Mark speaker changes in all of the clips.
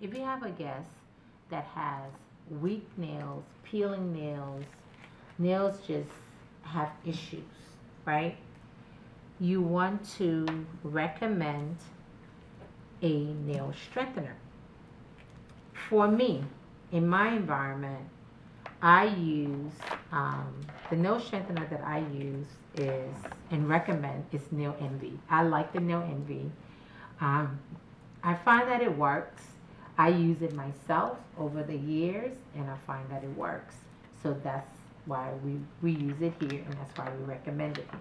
Speaker 1: If you have a guest that has weak nails, peeling nails, nails just have issues, right? You want to recommend a nail strengthener. For me, in my environment, I use the nail strengthener that I use is and recommend is Nail Envy. I like the Nail Envy. Um, I find that it works. I use it myself over the years, and I find that it works. So that's why we use it here, and that's why we recommend it here.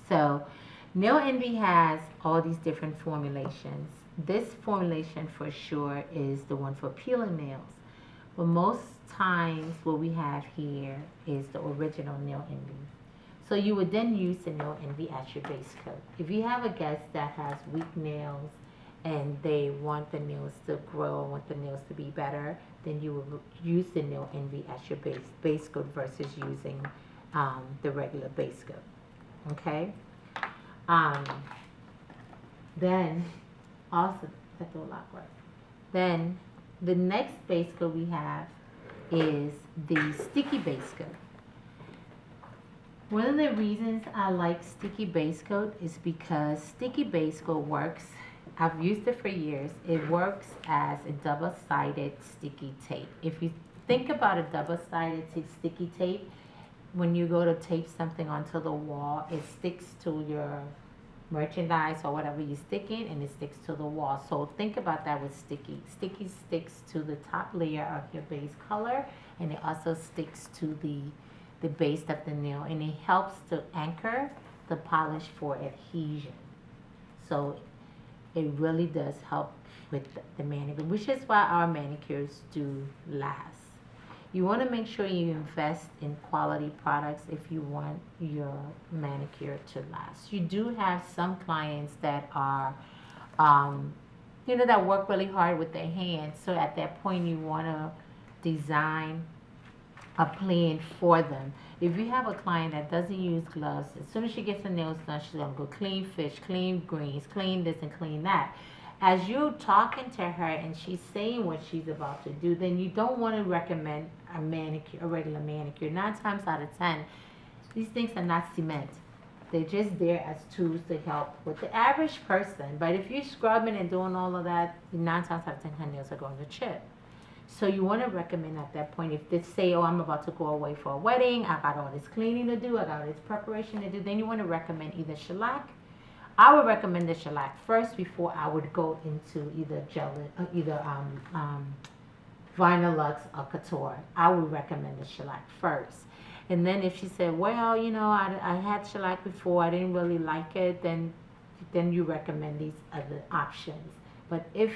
Speaker 1: So, Nail Envy has all these different formulations. This formulation for sure is the one for peeling nails. But most times, what we have here is the original Nail Envy. So, you would then use the Nail Envy as your base coat. If you have a guest that has weak nails and they want the nails to grow, want the nails to be better, then you would use the Nail Envy as your base coat versus using the regular base coat. Okay. Um, then also that's a lot work. Then the next base coat we have is the sticky base coat. One of the reasons I like sticky base coat is because sticky base coat works. I've used it for years. It works as a double-sided sticky tape. If you think about a double-sided sticky tape, when you go to tape something onto the wall, it sticks to your merchandise or whatever you stick in, and it sticks to the wall. So think about that with sticky. Sticky sticks to the top layer of your base color, and it also sticks to the base of the nail, and it helps to anchor the polish for adhesion. So it really does help with the manicure, which is why our manicures do last. You want to make sure you invest in quality products if you want your manicure to last. You do have some clients that are, that work really hard with their hands. So at that point, you want to design a plan for them. If you have a client that doesn't use gloves, as soon as she gets her nails done, she's going to go clean fish, clean greens, clean this and clean that. As you're talking to her and she's saying what she's about to do, then you don't want to recommend a manicure, a regular manicure. 9 times out of 10, these things are not cement. They're just there as tools to help with the average person. But if you're scrubbing and doing all of that, 9 times out of 10, her nails are going to chip. So you want to recommend at that point, if they say, oh, I'm about to go away for a wedding, I got all this cleaning to do, I got all this preparation to do, then you want to recommend either shellac. I would recommend the shellac first before I would go into either Vinyl Luxe or Couture. I would recommend the shellac first. And then if she said, well, I had shellac before, I didn't really like it, then you recommend these other options. But if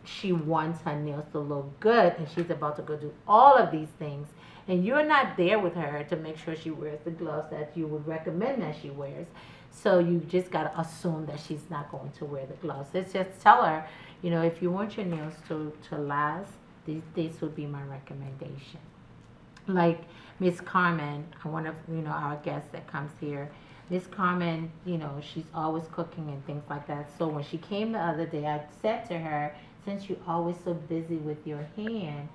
Speaker 1: she wants her nails to look good and she's about to go do all of these things, and you're not there with her to make sure she wears the gloves that you would recommend that she wears, so you just got to assume that she's not going to wear the gloves. Let's just tell her, if you want your nails to last, this would be my recommendation. Like Miss Carmen, one of our guests that comes here. Miss Carmen, she's always cooking and things like that. So when she came the other day, I said to her, since you're always so busy with your hand,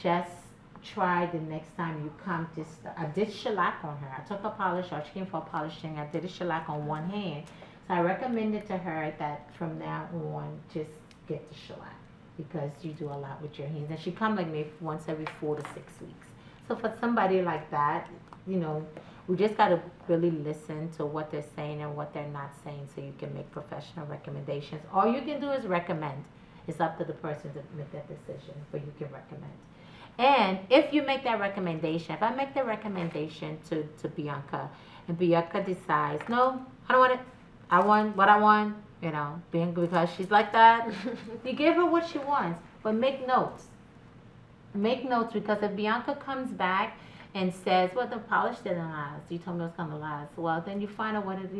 Speaker 1: just try the next time you come. I did shellac on her. I took a polish off. She came for a polishing. I did a shellac on one hand. So I recommended to her that from now on, just get the shellac because you do a lot with your hands. And she come like maybe once every 4 to 6 weeks. So for somebody like that, we just got to really listen to what they're saying and what they're not saying so you can make professional recommendations. All you can do is recommend. It's up to the person to make that decision, but you can recommend. And if you make that recommendation, if I make the recommendation to Bianca, and Bianca decides, no, I don't want it. I want what I want, because she's like that. You give her what she wants, but make notes. Make notes, because if Bianca comes back and says, well, the polish didn't last, you told me it was going to last, well, then you find out what it,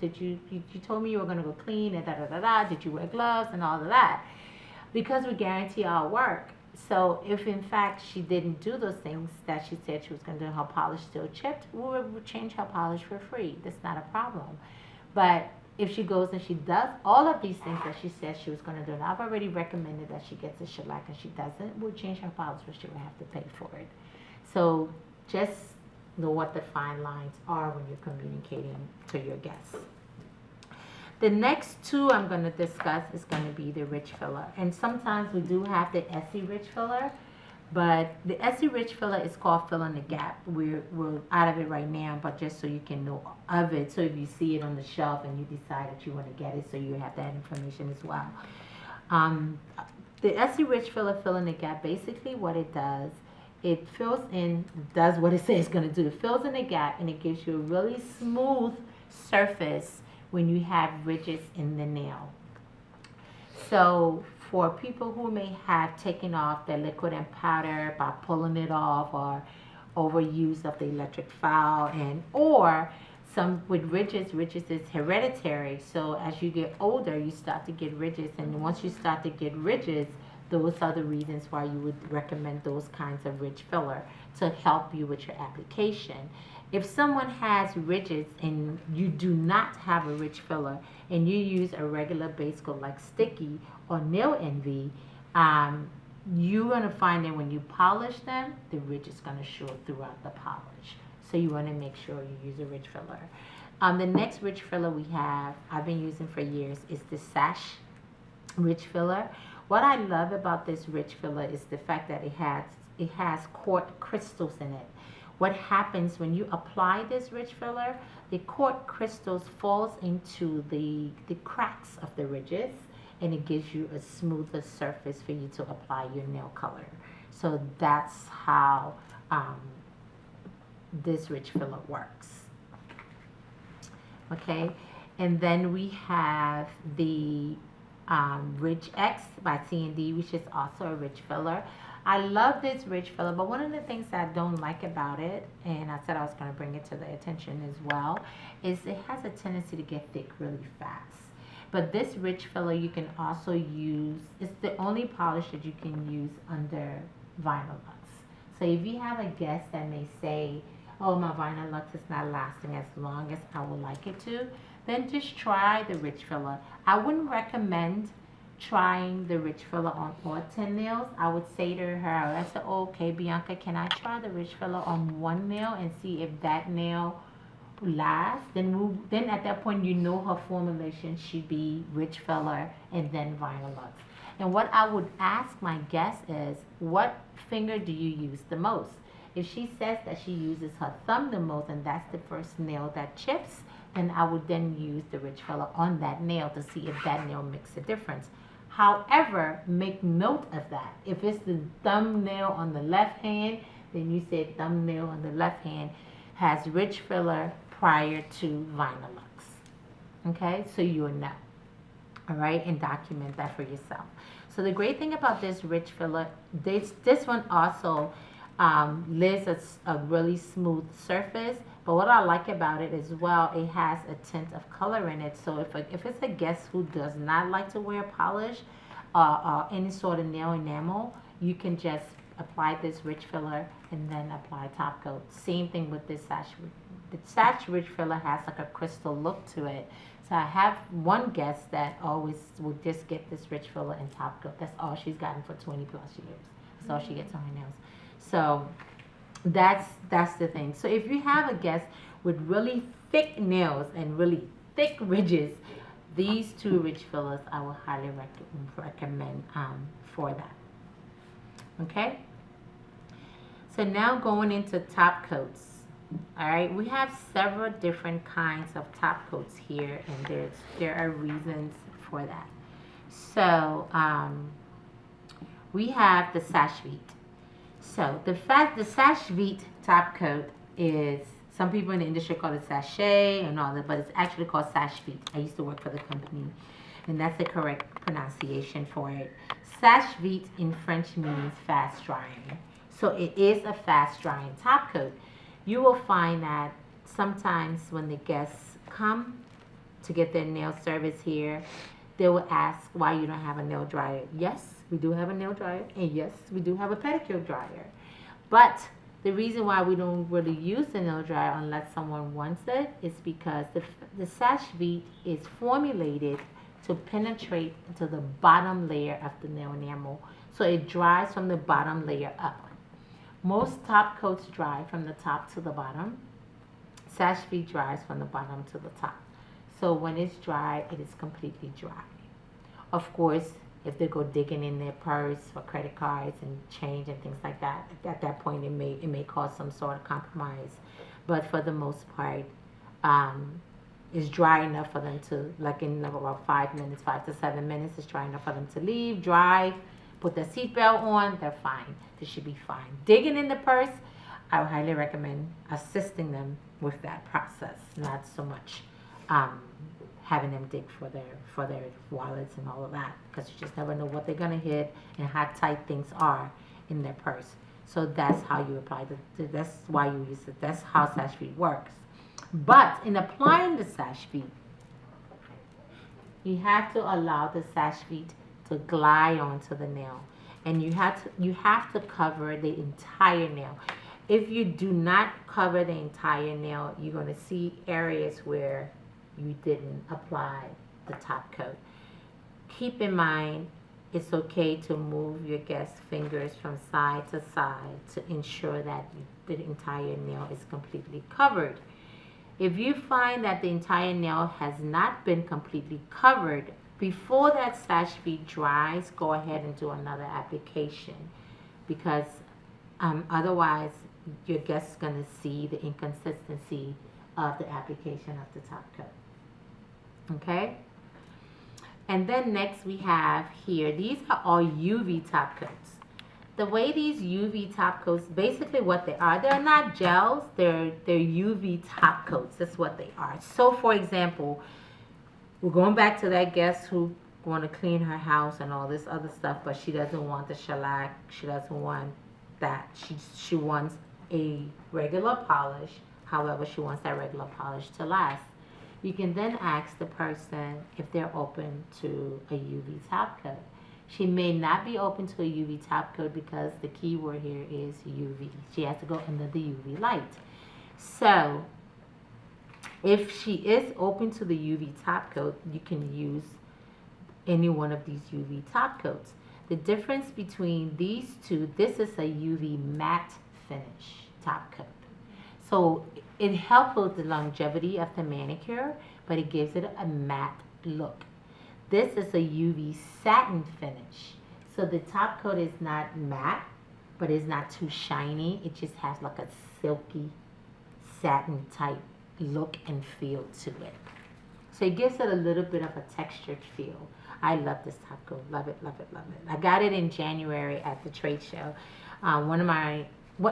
Speaker 1: did you told me you were going to go clean and da-da-da-da, did you wear gloves and all of that, because we guarantee our work. So if in fact she didn't do those things that she said she was going to do, her polish still chipped, we would change her polish for free. That's not a problem. But if she goes and she does all of these things that she says she was going to do, and I've already recommended that she gets a shellac and she doesn't, we'll change her policy, but she will have to pay for it. So just know what the fine lines are when you're communicating to your guests. The next two I'm going to discuss is going to be the rich filler. And sometimes we do have the Essie rich filler, but the Essie rich filler is called fill in the gap. We're out of it right now, but just so you can know of it. So if you see it on the shelf and you decide that you want to get it, so you have that information as well. The Essie rich filler fill in the gap, basically what it does, it fills in, does what it says it's going to do. It fills in the gap and it gives you a really smooth surface when you have ridges in the nail. So for people who may have taken off their liquid and powder by pulling it off, or overuse of the electric file, and or some with ridges is hereditary. So as you get older, you start to get ridges, and once you start to get ridges, those are the reasons why you would recommend those kinds of ridge filler to help you with your application. If someone has ridges and you do not have a ridge filler and you use a regular base coat like Sticky or Nail Envy, you're going to find that when you polish them, the ridge is going to show throughout the polish. So you want to make sure you use a ridge filler. The next ridge filler we have, I've been using for years, is the Sash ridge filler. What I love about this ridge filler is the fact that it has quartz crystals in it. What happens when you apply this ridge filler, the quartz crystals falls into the cracks of the ridges, and it gives you a smoother surface for you to apply your nail color. So that's how this ridge filler works. Okay, and then we have the Ridge X by C&D, which is also a ridge filler. I love this ridge filler, but one of the things I don't like about it, and I said I was going to bring it to the attention as well, is it has a tendency to get thick really fast. But this ridge filler you can also use, it's the only polish that you can use under Vinyl Lux. So if you have a guest that may say, oh, my Vinyl Lux is not lasting as long as I would like it to, then just try the ridge filler. I wouldn't recommend trying the ridge filler on all 10 nails. I would say to her, I said, oh, okay, Bianca, can I try the ridge filler on one nail and see if that nail lasts? Then at that point, you know her formulation should be ridge filler and then Vinyl Lux. And what I would ask my guest is, what finger do you use the most? If she says that she uses her thumb the most and that's the first nail that chips, then I would then use the ridge filler on that nail to see if that nail makes a difference. However, make note of that. If it's the thumbnail on the left hand, then you say thumbnail on the left hand has ridge filler prior to Vinyl Lux. Okay, so you'll know. All right, and document that for yourself. So the great thing about this ridge filler, this one also leaves a really smooth surface. But what I like about it as well, it has a tint of color in it. So if it's a guest who does not like to wear polish or any sort of nail enamel, you can just apply this ridge filler and then apply top coat. Same thing with this Sash. The Sash ridge filler has like a crystal look to it. So I have one guest that always will just get this ridge filler and top coat. That's all she's gotten for 20 plus years. That's all she gets on her nails. So that's the thing. So if you have a guest with really thick nails and really thick ridges, these two ridge fillers I will highly recommend for that. Okay. So now going into top coats. All right, we have several different kinds of top coats here, and there are reasons for that. So we have the Sash Vite. So the Sash Vite top coat is, some people in the industry call it sachet and all that, but it's actually called Sash Vite. I used to work for the company, and that's the correct pronunciation for it. Sash Vite in French means fast drying. So it is a fast drying top coat. You will find that sometimes when the guests come to get their nail service here, they will ask why you don't have a nail dryer. Yes, we do have a nail dryer, and yes, we do have a pedicure dryer. But The reason why we don't really use the nail dryer unless someone wants it is because the Sash Vite is formulated to penetrate into the bottom layer of the nail enamel, so it dries from the bottom layer up. Most top coats dry from the top to the bottom. Sash Vite dries from the bottom to the top. So when it's dry, it is completely dry. Of course, if they go digging in their purse for credit cards and change and things like that, at that point it may cause some sort of compromise. But for the most part, it's dry enough for them to, like in about 5 minutes, 5 to 7 minutes, it's dry enough for them to leave, drive, put their seatbelt on, they're fine. They should be fine. Digging in the purse, I would highly recommend assisting them with that process, not so much having them dig for their wallets and all of that, because you just never know what they're gonna hit and how tight things are in their purse. So that's how you apply that's why you use it. That's how Sash Vite works. But in applying the Sash Vite, you have to allow the Sash Vite to glide onto the nail, and you have to cover the entire nail. If you do not cover the entire nail, you're going to see areas where you didn't apply the top coat. Keep in mind, it's okay to move your guest's fingers from side to side to ensure that the entire nail is completely covered. If you find that the entire nail has not been completely covered, before that Sash Vite dries, go ahead and do another application, because otherwise your guest's going to see the inconsistency of the application of the top coat. Okay? And then next we have here, these are all UV top coats. The way these UV top coats, basically what they are, they're not gels, they're UV top coats. That's what they are. So for example, we're going back to that guest who want to clean her house and all this other stuff, but she doesn't want the shellac, she doesn't want that. She wants a regular polish. However, she wants that regular polish to last. You can then ask the person if they're open to a UV top coat. She may not be open to a UV top coat because the key word here is UV. She has to go under the UV light. So if she is open to the UV top coat, you can use any one of these UV top coats. The difference between these two, this is a UV matte finish top coat. So it helps with the longevity of the manicure, but it gives it a matte look. This is a UV satin finish. So the top coat is not matte, but it's not too shiny. It just has like a silky satin type look and feel to it. So it gives it a little bit of a textured feel. I love this top coat. Love it, love it, love it. I got it in January at the trade show.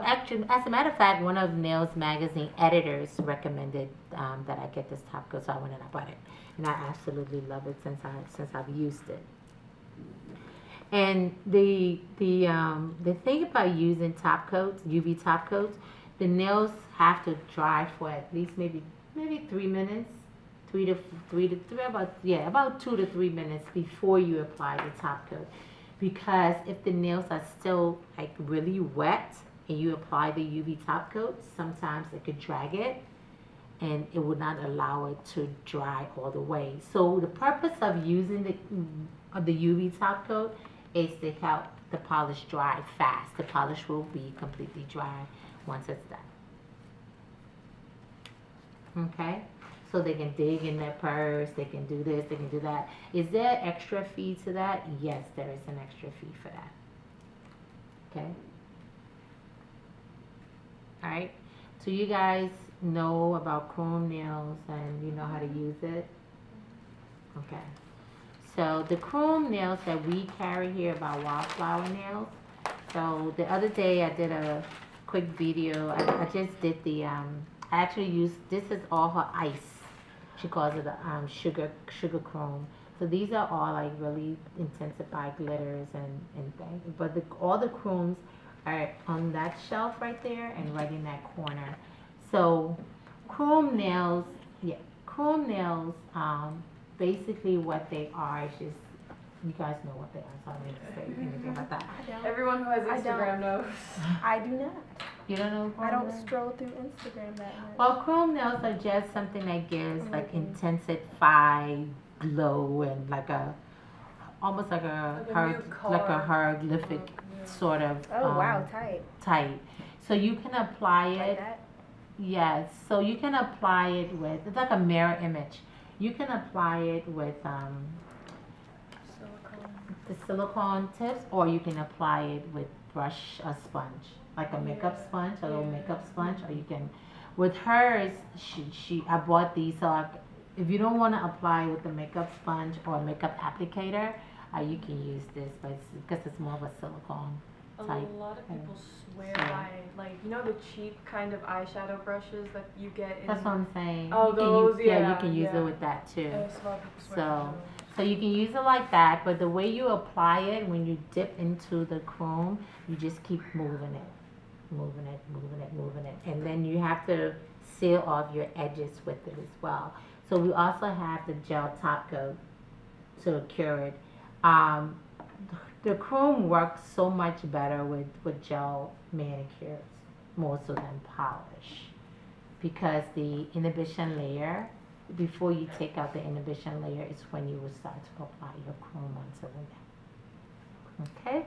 Speaker 1: Actually, as a matter of fact, one of Nails Magazine editors recommended that I get this top coat, so I went and I bought it. And I absolutely love it since I've used it. And the thing about using top coats, UV top coats, the nails have to dry for at least maybe 3 minutes, about 2 to 3 minutes before you apply the top coat. Because if the nails are still like really wet and you apply the UV top coat, sometimes it could drag it and it would not allow it to dry all the way. So the purpose of using the UV top coat is to help the polish dry fast. The polish will be completely dry once it's done. Okay? So they can dig in their purse, they can do this, they can do that. Is there extra fee to that? Yes, there is an extra fee for that. Okay? Alright? So you guys know about chrome nails and you know how to use it? Okay. So the chrome nails that we carry here about wildflower nails. So the other day I did a quick video. I just did the, I actually used, this is all her ice. She calls it sugar chrome. So these are all like really intensified glitters and things. But all the chromes are on that shelf right there and right in that corner. So chrome nails, basically what they are is just You guys know what they are, so I don't need to say anything about that.
Speaker 2: Everyone who has
Speaker 3: I don't.
Speaker 2: Instagram knows.
Speaker 3: I do not.
Speaker 1: You don't know chrome
Speaker 3: I don't
Speaker 1: nails?
Speaker 3: stroll through Instagram that much.
Speaker 1: Well, chrome nails are just something that gives
Speaker 3: I'm
Speaker 1: like
Speaker 3: looking.
Speaker 1: intensified glow and like a almost like a
Speaker 2: Like a new
Speaker 1: hieroglyphic
Speaker 2: yeah.
Speaker 1: sort of
Speaker 3: Oh wow, tight.
Speaker 1: type. So you can apply
Speaker 3: Like
Speaker 1: it.
Speaker 3: that.
Speaker 1: Yes. So you can apply it with. It's like a mirror image. You can apply it with
Speaker 2: Silicone.
Speaker 1: the silicone tips, or you can apply it with brush or sponge, like a makeup sponge, a little makeup sponge, or you can. With hers, I bought these. So if you don't want to apply with the makeup sponge or makeup applicator, you can use this, but because it's more of a silicone
Speaker 2: A
Speaker 1: type.
Speaker 2: lot of people swear
Speaker 1: So-
Speaker 2: by, like, you know the cheap kind of eyeshadow brushes that you get in.
Speaker 1: That's what I'm saying.
Speaker 2: Oh,
Speaker 1: You can
Speaker 2: those,
Speaker 1: use, yeah, you
Speaker 2: yeah,
Speaker 1: can use
Speaker 2: yeah.
Speaker 1: it with that too.
Speaker 2: Yes, a lot of people swear
Speaker 1: So-
Speaker 2: by those.
Speaker 1: So you can use it like that, but the way you apply it, when you dip into the chrome, you just keep moving it, moving it, moving it, moving it. And then you have to seal off your edges with it as well. So we also have the gel top coat to cure it. The chrome works so much better with gel manicures, more so than polish. Because the inhibition layer, before you take out the inhibition layer, is when you will start to apply your chrome onto the nail. Okay?